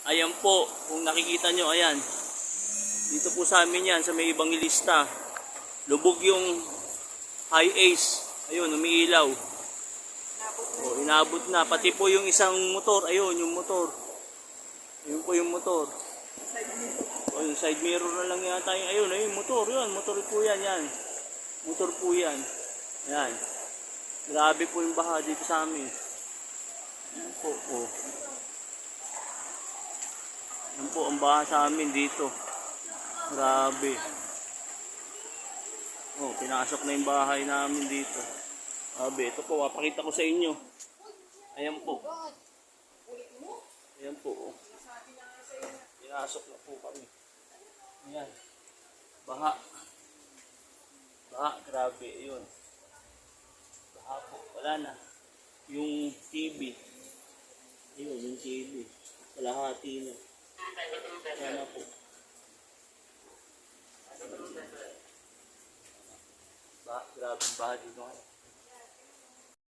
Ayan po, kung nakikita nyo, ayan. Dito po sa amin yan, sa may Evangelista. Lubog yung high ace. Ayun, umiilaw. O, inabot na. Pati po yung isang motor. Ayun, yung motor. Ayun po yung motor. O, yung side mirror na lang yata yung, ayun, ayun, motor. Yun, motor po yan, yan. Motor po yan. Ayan. Grabe po yung baha dito sa amin. Ayan po, o. Ayan po ang baha sa amin dito. Grabe. Oh, pinasok na yung bahay namin dito. Grabe, ito po, papakita ko sa inyo. Ayan po. Ayan po. Oh. Pinasok na po kami. Ayan. Baha. Baha, grabe. Ayun. Baha po. Wala na. Yung TV. Ayun, yung TV. Kalahati na. Wala na po. Grabe baha dito ngayon.